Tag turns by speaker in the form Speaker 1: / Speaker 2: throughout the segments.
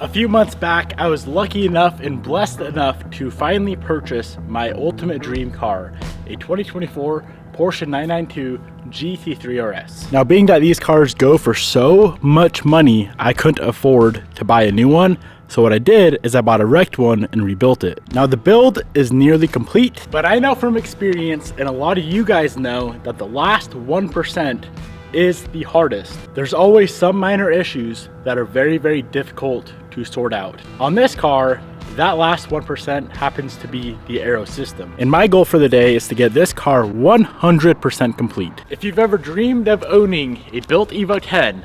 Speaker 1: A few months back, I was lucky enough and blessed enough to finally purchase my ultimate dream car, a 2024 Porsche 992 GT3RS. Now, being that these cars go for so much money, I couldn't afford to buy a new one. So what I did is I bought a wrecked one and rebuilt it. Now the build is nearly complete, but I know from experience, and a lot of you guys know, that the last 1% is the hardest. There's always some minor issues that are very, very difficult to sort out. On this car, that last 1% happens to be the Aero system. And my goal for the day is to get this car 100% complete. If you've ever dreamed of owning a built Evo 10,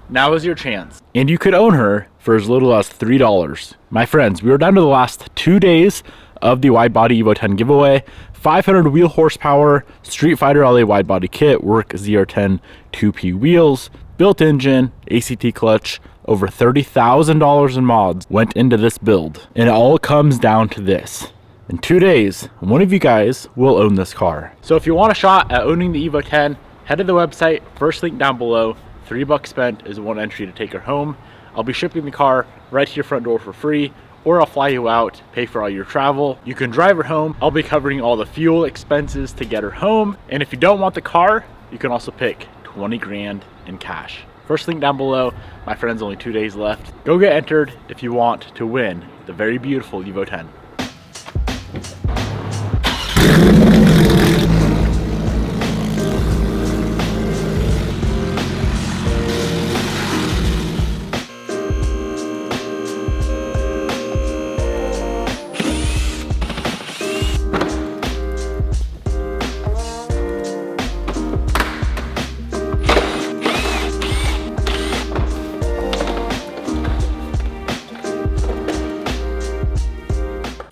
Speaker 1: now is your chance. And you could own her for as little as $3. My friends, we are down to the last 2 days of the wide body Evo 10 giveaway. 500 wheel horsepower, Street Fighter LA wide body kit, work ZR10 2P wheels, built engine, ACT clutch. Over $30,000 in mods went into this build. And it all comes down to this. In 2 days, one of you guys will own this car. So if you want a shot at owning the Evo 10, head to the website, first link down below. $3 spent is one entry to take her home. I'll be shipping the car right to your front door for free, or I'll fly you out, pay for all your travel. You can drive her home. I'll be covering all the fuel expenses to get her home. And if you don't want the car, you can also pick 20 grand in cash. First link down below. My friends, only 2 days left. Go get entered if you want to win the very beautiful Evo 10.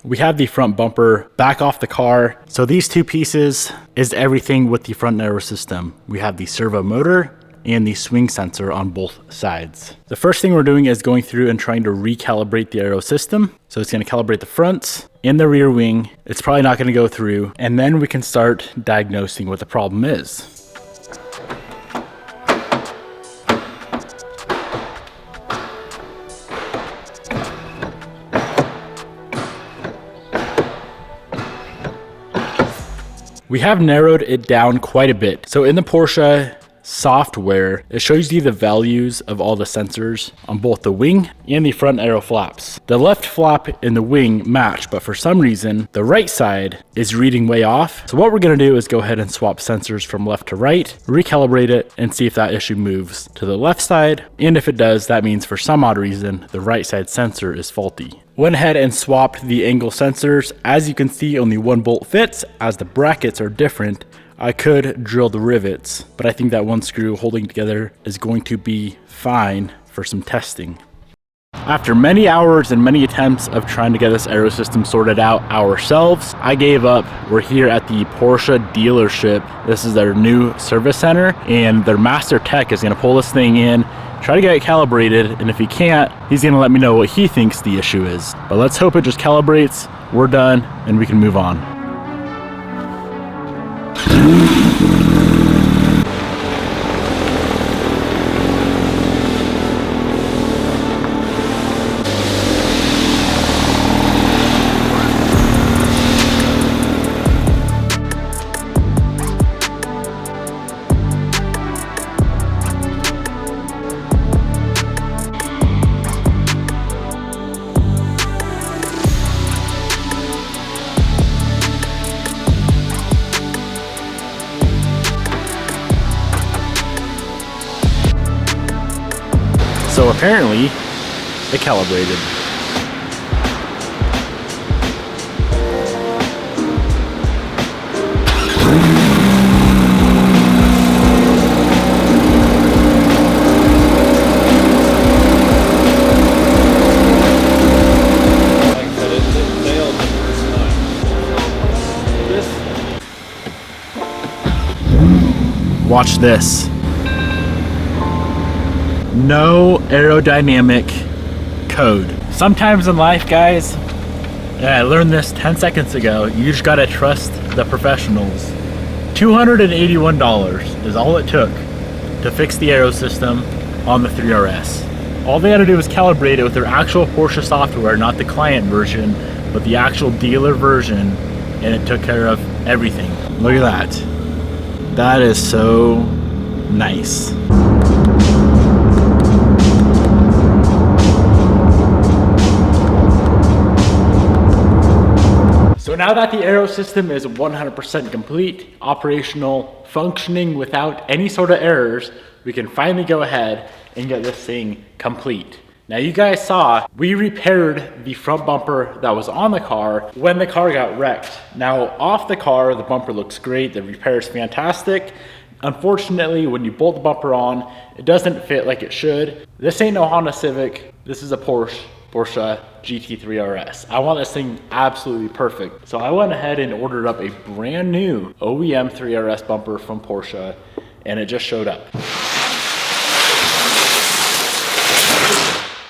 Speaker 1: We have the front bumper back off the car. So these two pieces is everything with the front Aero system. We have the servo motor and the swing sensor on both sides. The first thing we're doing is going through and trying to recalibrate the Aero system. So it's going to calibrate the fronts and the rear wing. It's probably not going to go through. And then we can start diagnosing what the problem is. We have narrowed it down quite a bit. So in the Porsche software, it shows you the values of all the sensors on both the wing and the front Aero flaps. The left flap and the wing match, but for some reason, the right side is reading way off. So what we're gonna do is go ahead and swap sensors from left to right, recalibrate it, and see if that issue moves to the left side. And if it does, that means for some odd reason, the right side sensor is faulty. Went ahead and swapped the angle sensors. As you can see, only one bolt fits, as the brackets are different. I could drill the rivets, but I think that one screw holding together is going to be fine for some testing. After many hours and many attempts of trying to get this Aero system sorted out ourselves, I gave up. We're here at the Porsche dealership. This is their new service center, and their master tech is gonna pull this thing in, try to get it calibrated, and if he can't, he's gonna let me know what he thinks the issue is. But let's hope it just calibrates, we're done, and we can move on. So apparently, it calibrated. Watch this. No aerodynamic code. Sometimes in life, guys, I learned this 10 seconds ago, you just gotta trust the professionals. $281 is all it took to fix the Aero system on the 3RS. All they had to do was calibrate it with their actual Porsche software, not the client version, but the actual dealer version, and it took care of everything. Look at that. That is so nice. So now that the Aero system is 100% complete, operational, functioning without any sort of errors, we can finally go ahead and get this thing complete. Now you guys saw, we repaired the front bumper that was on the car when the car got wrecked. Now off the car, the bumper looks great, the repair is fantastic. Unfortunately, when you bolt the bumper on, it doesn't fit like it should. This ain't no Honda Civic, this is a Porsche GT3RS. I want this thing absolutely perfect. So I went ahead and ordered up a brand new OEM 3RS bumper from Porsche, and it just showed up.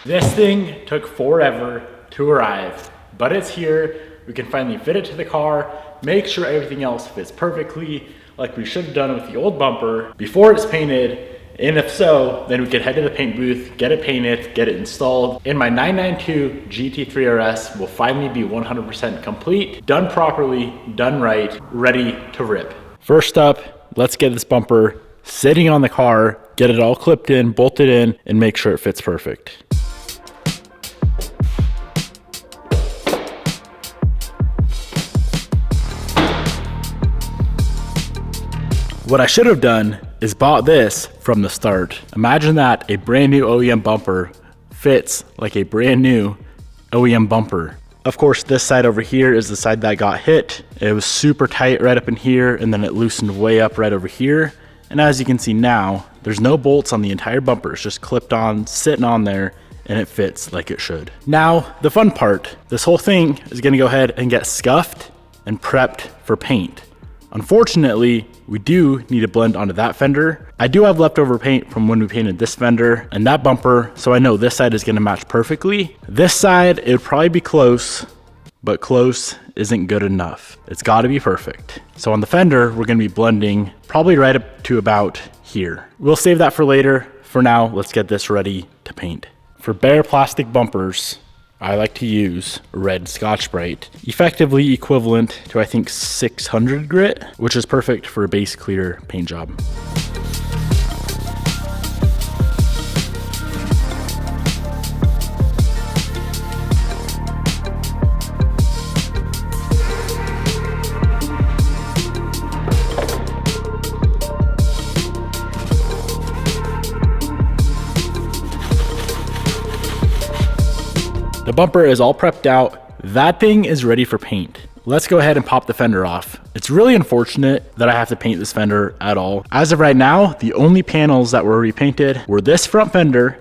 Speaker 1: This thing took forever to arrive, but it's here. We can finally fit it to the car, make sure everything else fits perfectly like we should have done with the old bumper before it's painted. And if so, then we could head to the paint booth, get it painted, get it installed. And my 992 GT3RS will finally be 100% complete, done properly, done right, ready to rip. First up, let's get this bumper sitting on the car, get it all clipped in, bolted in, and make sure it fits perfect. What I should have done is bought this from the start. Imagine that a brand new OEM bumper fits like a brand new OEM bumper. Of course, this side over here is the side that got hit. It was super tight right up in here, and then it loosened way up right over here. And as you can see now, there's no bolts on the entire bumper. It's just clipped on, sitting on there, and it fits like it should. Now, the fun part, this whole thing is gonna go ahead and get scuffed and prepped for paint. Unfortunately, we do need to blend onto that fender. I do have leftover paint from when we painted this fender and that bumper, so I know this side is gonna match perfectly. This side, it would probably be close, but close isn't good enough. It's gotta be perfect. So on the fender, we're gonna be blending probably right up to about here. We'll save that for later. For now, let's get this ready to paint. For bare plastic bumpers, I like to use red Scotch-Brite, effectively equivalent to I think 600 grit, which is perfect for a base clear paint job. The bumper is all prepped out. That thing is ready for paint. Let's go ahead and pop the fender off. It's really unfortunate that I have to paint this fender at all. As of right now, the only panels that were repainted were this front fender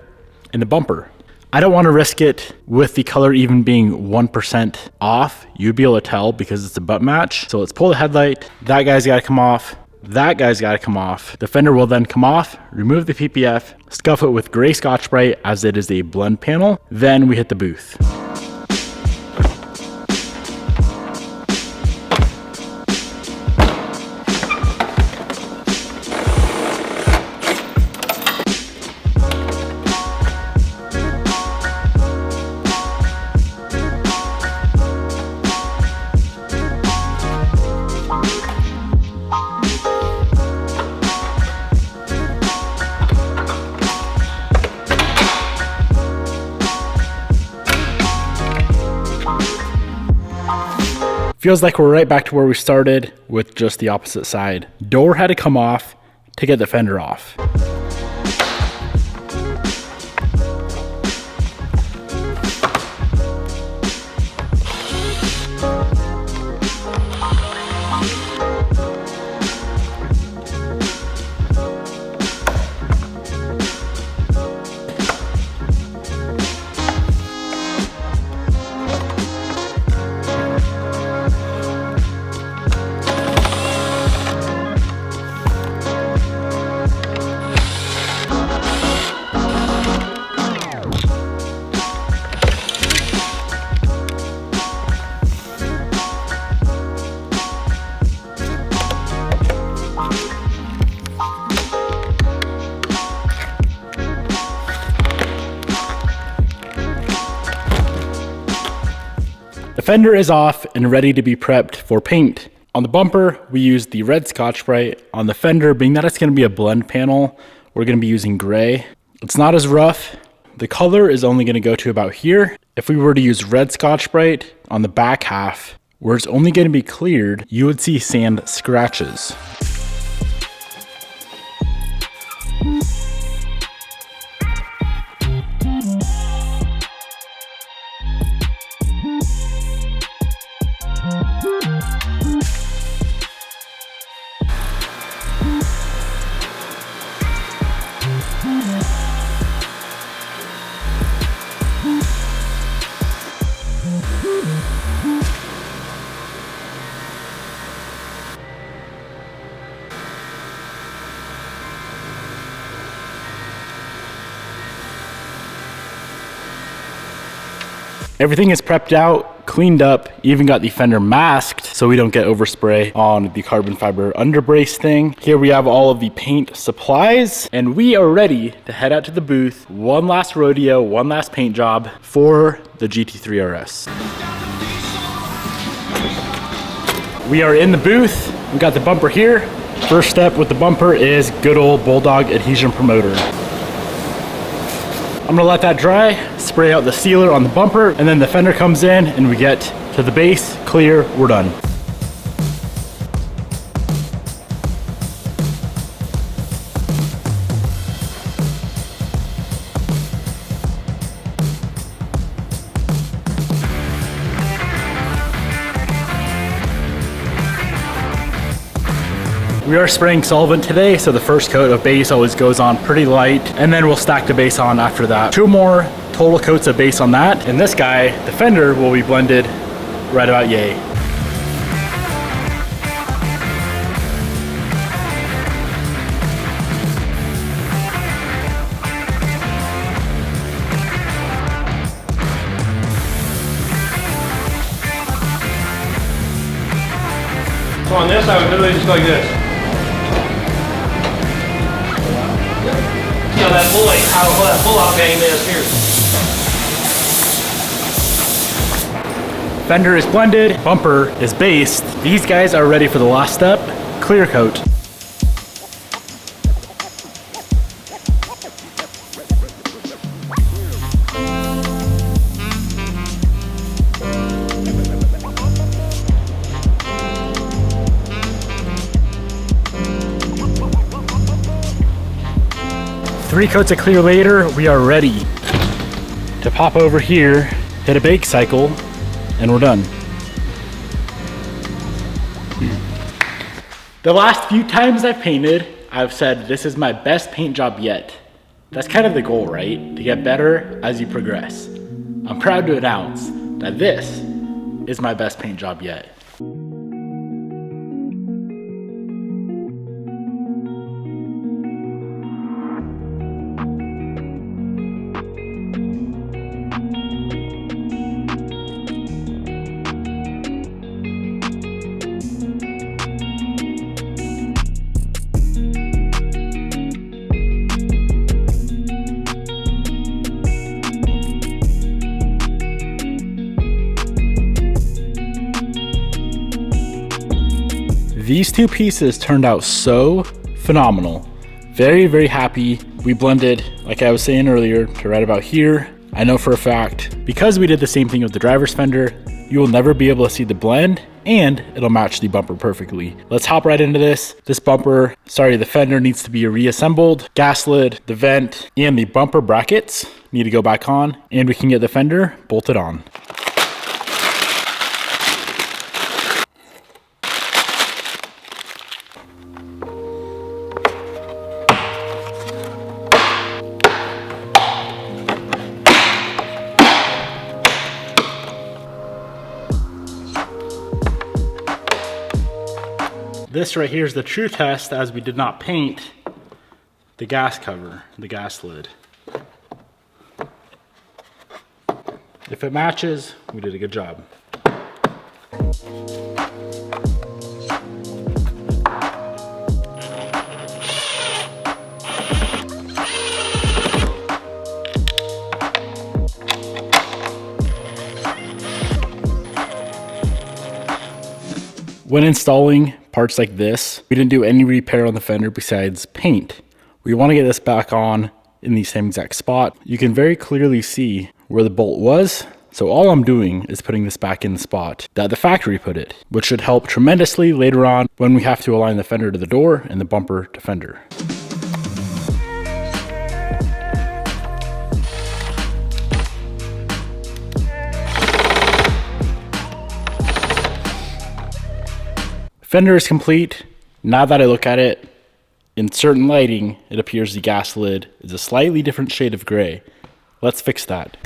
Speaker 1: and the bumper. I don't want to risk it with the color even being 1% off. You'd be able to tell because it's a butt match. So let's pull the headlight. That guy's got to come off. That guy's got to come off. The fender will then come off, remove the PPF, scuff it with gray Scotch-Brite as it is a blend panel. Then we hit the booth. Feels like we're right back to where we started with just the opposite side. Door had to come off to get the fender off. fender is off and ready to be prepped for paint. On the bumper, we used the red Scotch-Brite. On the fender, being that it's gonna be a blend panel, we're gonna be using gray. It's not as rough. The color is only gonna go to about here. If we were to use red Scotch-Brite on the back half, where it's only gonna be cleared, you would see sand scratches. Everything is prepped out, cleaned up, even got the fender masked so we don't get overspray on the carbon fiber underbrace thing. Here we have all of the paint supplies, and we are ready to head out to the booth. One last rodeo, one last paint job for the GT3RS. We are in the booth. We got the bumper here. First step with the bumper is good old Bulldog adhesion promoter. I'm gonna let that dry, spray out the sealer on the bumper, and then the fender comes in and we get to the base, clear, we're done. We are spraying solvent today, so the first coat of base always goes on pretty light, and then we'll stack the base on after that. 2 more total coats of base on that, and this guy, the fender, will be blended right about yay.
Speaker 2: So on this, I would literally just go like this. You know, that pull, how that pull-out gang is here.
Speaker 1: Fender is blended, bumper is based. These guys are ready for the last step, clear coat. Three coats of clear later, we are ready to pop over here, hit a bake cycle, and we're done. The last few times I've painted, I've said this is my best paint job yet. That's kind of the goal, right? To get better as you progress. I'm proud to announce that this is my best paint job yet. These two pieces turned out so phenomenal. Very, very happy. We blended, like I was saying earlier, to right about here. I know for a fact, because we did the same thing with the driver's fender, you will never be able to see the blend, and it'll match the bumper perfectly. Let's hop right into this. This bumper, the fender needs to be reassembled. Gas lid, the vent, and the bumper brackets need to go back on, and we can get the fender bolted on. This right here is the true test, as we did not paint the gas cover, the gas lid. If it matches, we did a good job. When installing parts like this, we didn't do any repair on the fender besides paint. We want to get this back on in the same exact spot. You can very clearly see where the bolt was. So all I'm doing is putting this back in the spot that the factory put it, which should help tremendously later on when we have to align the fender to the door and the bumper to fender. Fender is complete. Now that I look at it, in certain lighting, it appears the gas lid is a slightly different shade of gray. Let's fix that.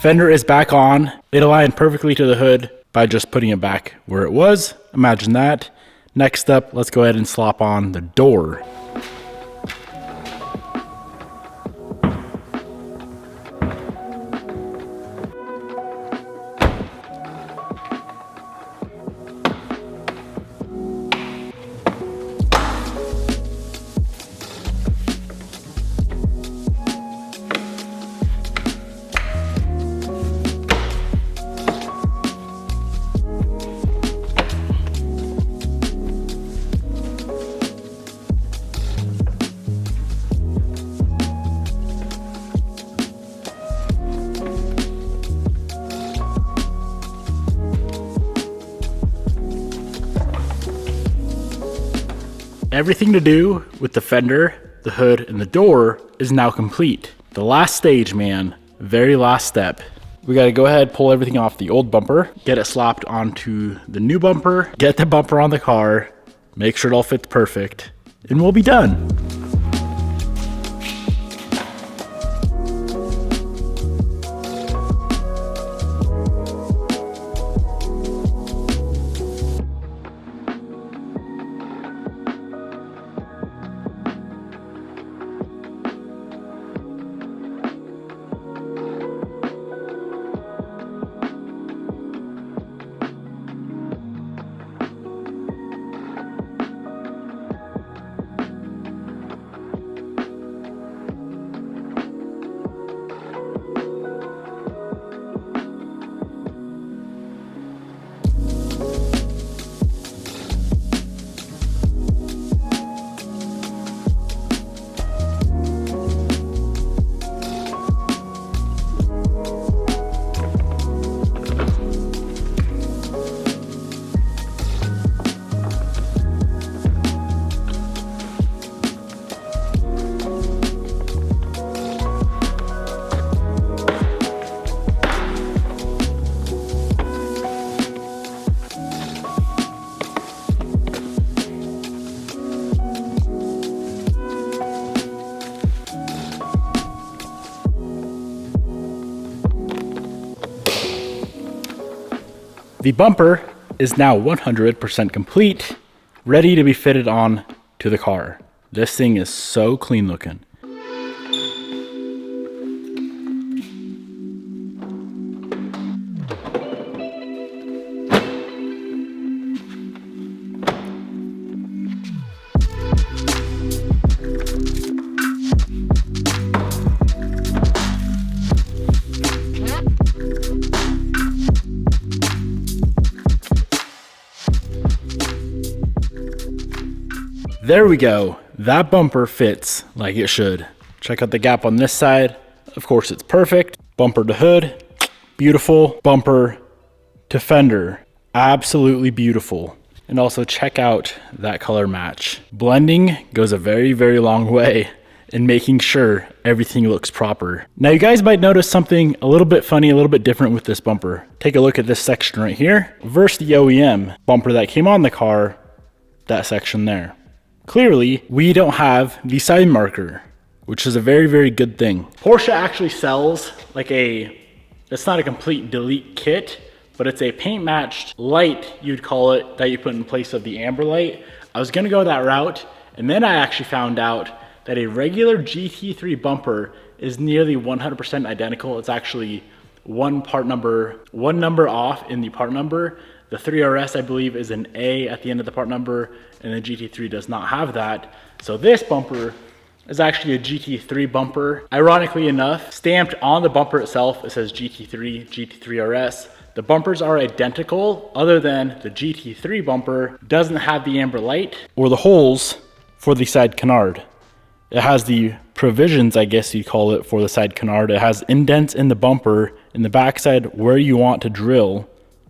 Speaker 1: Fender is back on. It aligned perfectly to the hood by just putting it back where it was. Imagine that. Next up, let's go ahead and slap on the door. Everything to do with the fender, the hood, and the door is now complete. The last stage, man, very last step. We gotta go ahead, pull everything off the old bumper, get it slapped onto the new bumper, get the bumper on the car, make sure it all fits perfect, and we'll be done. The bumper is now 100% complete, ready to be fitted on to the car. This thing is so clean looking. There we go. That bumper fits like it should. Check out the gap on this side. Of course, it's perfect. Bumper to hood, beautiful. Bumper to fender, absolutely beautiful. And also check out that color match. Blending goes a very, very long way and making sure everything looks proper. Now you guys might notice something a little bit funny, a little bit different with this bumper. Take a look at this section right here versus the OEM bumper that came on the car, that section there. Clearly, we don't have the side marker, which is a very, very good thing. Porsche actually sells like it's not a complete delete kit, but it's a paint matched light, you'd call it, that you put in place of the amber light. I was gonna go that route, and then I actually found out that a regular GT3 bumper is nearly 100% identical. It's actually one number off in the part number. The 3RS, I believe, is an A at the end of the part number, and the GT3 does not have that. So this bumper is actually a GT3 bumper. Ironically enough, stamped on the bumper itself, it says GT3, GT3RS. The bumpers are identical, other than the GT3 bumper doesn't have the amber light or the holes for the side canard. It has the provisions, I guess you'd call it, for the side canard. It has indents in the bumper in the backside where you want to drill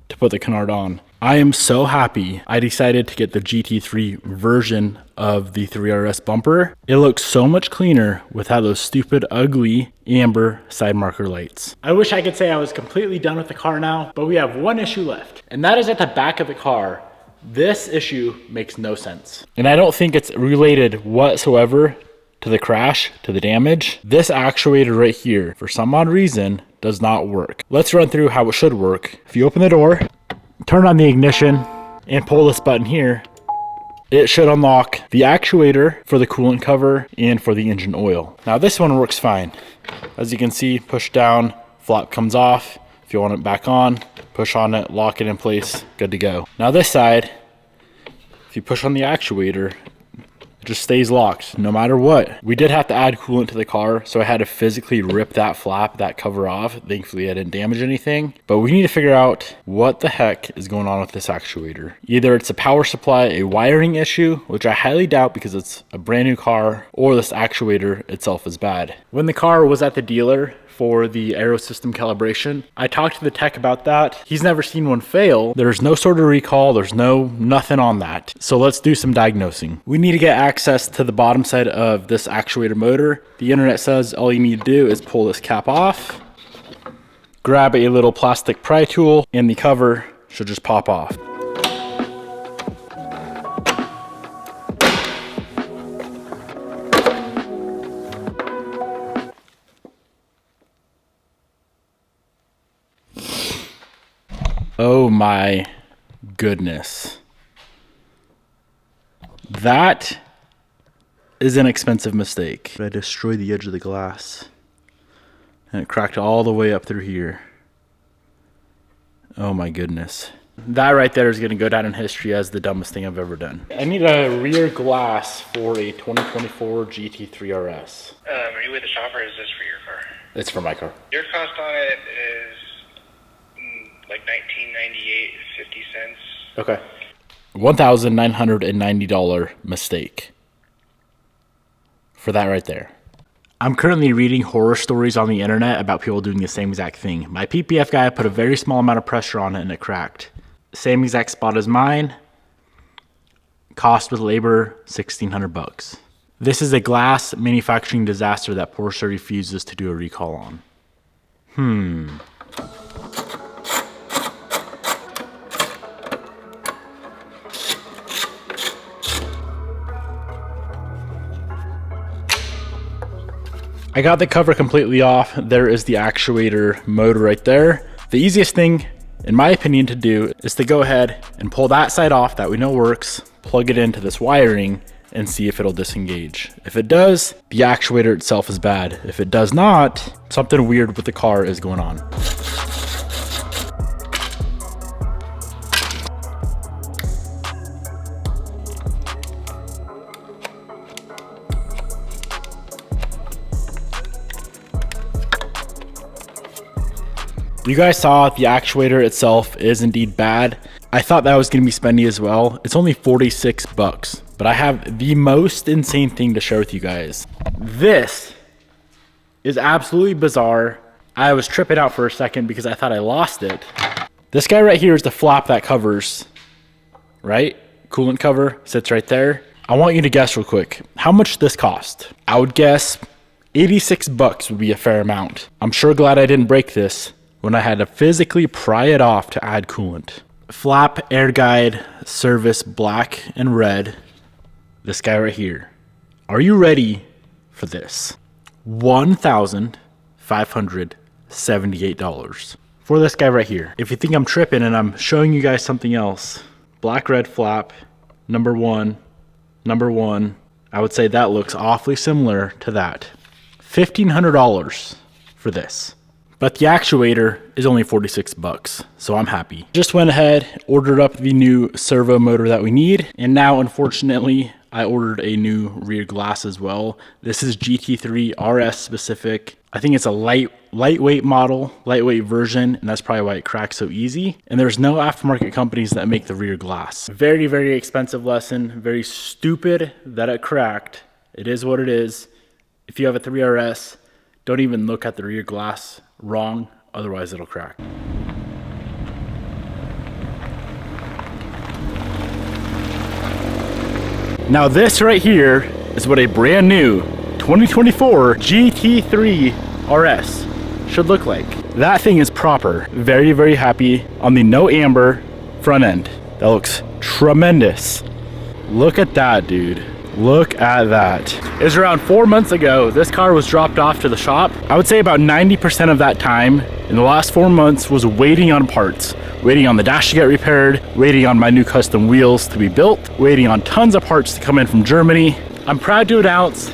Speaker 1: to put the canard on. I am so happy I decided to get the GT3 version of the 3RS bumper. It looks so much cleaner without those stupid, ugly amber side marker lights. I wish I could say I was completely done with the car now, but we have one issue left, and that is at the back of the car. This issue makes no sense. And I don't think it's related whatsoever to the crash, to the damage. This actuator right here, for some odd reason, does not work. Let's run through how it should work. If you open the door, turn on the ignition, and pull this button here, it should unlock the actuator for the coolant cover and for the engine oil. Now this one works fine. As you can see, push down, flap comes off. If you want it back on, push on it, lock it in place, good to go. Now this side, if you push on the actuator, it just stays locked no matter what. We did have to add coolant to the car, so I had to physically rip that flap, that cover off. Thankfully I didn't damage anything, but we need to figure out what the heck is going on with this actuator. Either it's a power supply, a wiring issue, which I highly doubt because it's a brand new car, or this actuator itself is bad. When the car was at the dealer for the Aero system calibration, I talked to the tech about that. He's never seen one fail. There's no sort of recall. There's nothing on that. So let's do some diagnosing. We need to get access to the bottom side of this actuator motor. The internet says all you need to do is pull this cap off, grab a little plastic pry tool, and the cover should just pop off. Oh my goodness. That is an expensive mistake. I destroyed the edge of the glass and it cracked all the way up through here. Oh my goodness. That right there is going to go down in history as the dumbest thing I've ever done. I need a rear glass for a 2024 GT3RS.
Speaker 3: Are you with the shop or is this for your car?
Speaker 1: It's for my car.
Speaker 3: Your cost on it is like $19.98, 50 cents.
Speaker 1: Okay. $1,990 mistake for that right there. I'm currently reading horror stories on the internet about people doing the same exact thing. My PPF guy put a very small amount of pressure on it and it cracked. Same exact spot as mine. Cost with labor, $1,600. This is a glass manufacturing disaster that Porsche refuses to do a recall on. I got the cover completely off. There is the actuator motor right there. The easiest thing, in my opinion, to do is to go ahead and pull that side off that we know works, plug it into this wiring, and see if it'll disengage. If it does, the actuator itself is bad. If it does not, something weird with the car is going on. You guys saw the actuator itself is indeed bad. I thought that was gonna be spendy as well. It's only 46 bucks, but I have the most insane thing to share with you guys. This is absolutely bizarre. I was tripping out for a second because I thought I lost it. This guy right here is the flap that covers, right? Coolant cover sits right there. I want you to guess real quick how much this cost. I would guess 86 bucks would be a fair amount. I'm sure glad I didn't break this when I had to physically pry it off to add coolant. Flap, air guide, service, black and red. This guy right here. Are you ready for this? $1,578 for this guy right here. If you think I'm tripping and I'm showing you guys something else, black, red flap, number one, I would say that looks awfully similar to that. $1,500 for this. But the actuator is only 46 bucks, so I'm happy. Just went ahead, ordered up the new servo motor that we need, and now unfortunately, I ordered a new rear glass as well. This is GT3RS specific. I think it's a lightweight model, lightweight version, and that's probably why it cracks so easy. And there's no aftermarket companies that make the rear glass. Very, very expensive lesson. Very stupid that it cracked. It is what it is. If you have a 3RS, don't even look at the rear glass wrong, otherwise it'll crack. Now this right here is what a brand new 2024 GT3RS should look like. That thing is proper. Very, very happy on the no amber front end. That looks tremendous. Look at that, dude. Look at that. It was around 4 months ago. This car was dropped off to the shop. I would say about 90% of that time in the last 4 months was waiting on parts. Waiting on the dash to get repaired, waiting on my new custom wheels to be built, waiting on tons of parts to come in from Germany. I'm proud to announce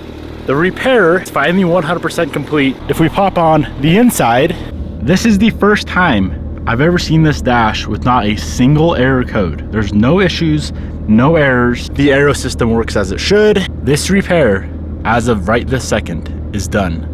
Speaker 1: the repair is finally 100% complete. If we pop on the inside, this is the first time I've ever seen this dash with not a single error code. There's no issues, no errors. The Aero system works as it should. This repair, as of right this second, is done.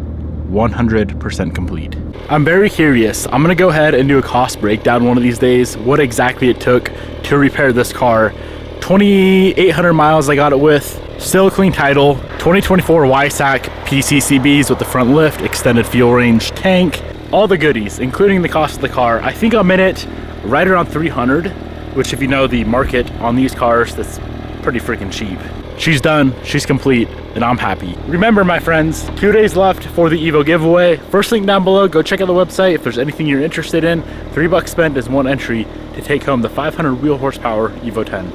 Speaker 1: 100% complete. I'm very curious. I'm gonna go ahead and do a cost breakdown one of these days, what exactly it took to repair this car. 2,800 miles I got it with, still a clean title, 2024 YSAC PCCBs with the front lift, extended fuel range, tank, all the goodies, including the cost of the car. I think I'm in it right around 300, which if you know the market on these cars, that's pretty freaking cheap. She's done, she's complete, and I'm happy. Remember, my friends, 2 days left for the Evo giveaway. First link down below, go check out the website if there's anything you're interested in. $3 spent is one entry to take home the 500 wheel horsepower Evo 10.